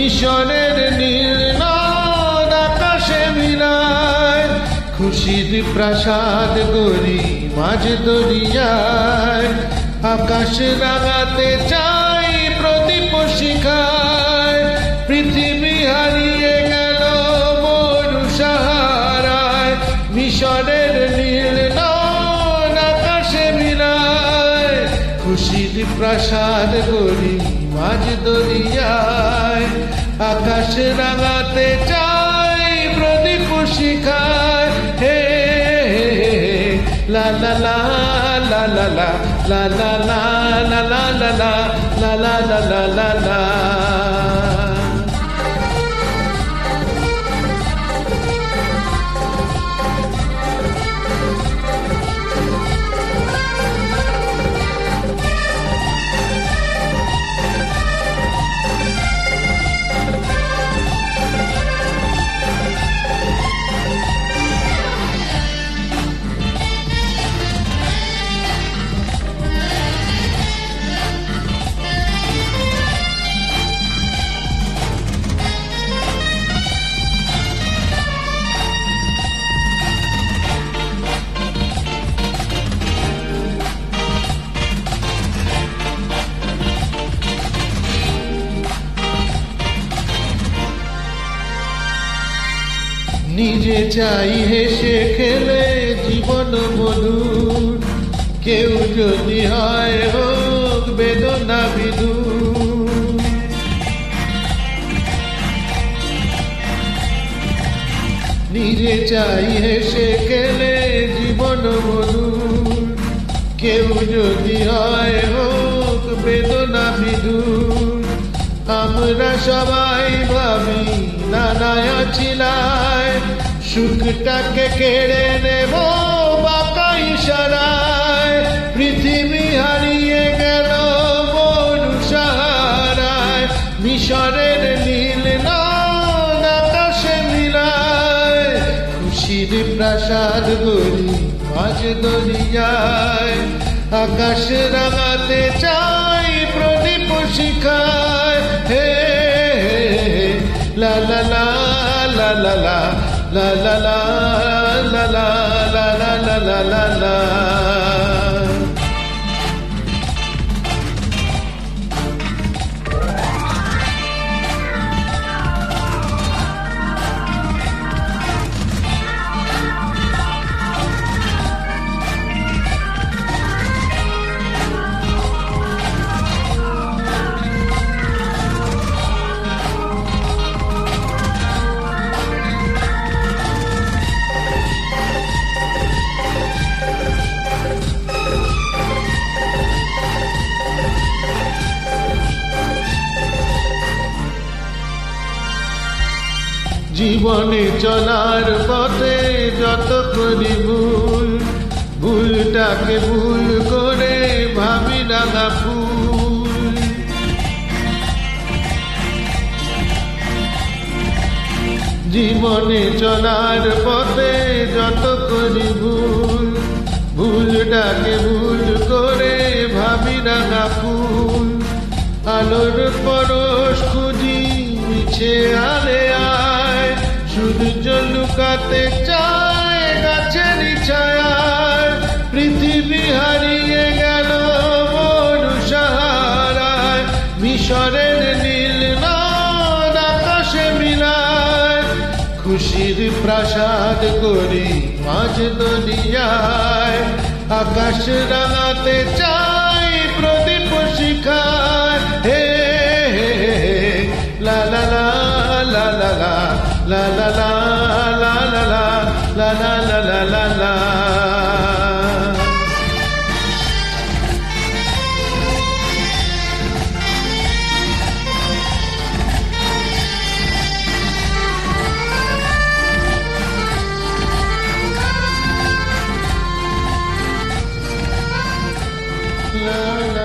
মিশরের নীল নদ আকাশে মিলায়, খুশির প্রাসাদ গড়ি মাঝ দরিয়ায়, আকাশ রাঙাতে চাই প্রদীপ শিখায়। পৃথিবী হারিয়ে গেল মরু সাহারায়, মিশরের নীল নদ আকাশে মিলায়, খুশির প্রাসাদ গড়ি মাঝ দরিয়ায়, আকাশ রাঙাতে চাই প্রদীপ শিখায়। হে লা লা লা লা লা লা লা লা লা লা লা লা লা লা লা লা লা লা। নিজে চাই হেসে খেলে জীবন মধুর, কেউ যদি হয় হোক বেদনা বিদুর। নিজে চাই হেসে খেলে জীবন মধুর, কেউ যদি হয় হোক বেদনা বিদুর। আমরা সবাই ভাবি নানায় ছিলায়, সুখটাকে কেড়ে নেব বাঁকা ইশারায়। পৃথিবী হারিয়ে গেল মরু সাহারায়, মিশরের নীল নদ আকাশে মিলায়, খুশির প্রাসাদ গড়ি মাঝ দরিয়ায়, আকাশ রাঙাতে চাই প্রদীপ শিখায়। হে লা লা লা লা লা লা লা লা লা লা লা লা লা লা লা লা। জীবনে চলার পথে যত করি ভুল, ভুলটাকে ভুল করে ভাবি রাঙা ফুল। জীবনে চলার পথে যত করি ভুল, ভুলটাকে ভুল করে ভাবি রাঙা ফুল। আলোর পরশ খুঁজি মিছে আলে আয়, সূর্য লুকাতে চায় গাছের ছায়ায়। পৃথিবী হারিয়ে গেল মরু সাহারায়, মিশরের নীল নদ আকাশে মিলায়, খুশির প্রাসাদ গড়ি মাঝ দরিয়ায়, আকাশ রাঙাতে চাই প্রদীপ শিখায়। হে লা লা লা লা লা লা লা লা লা লা লা লা লা লা লা লা। La la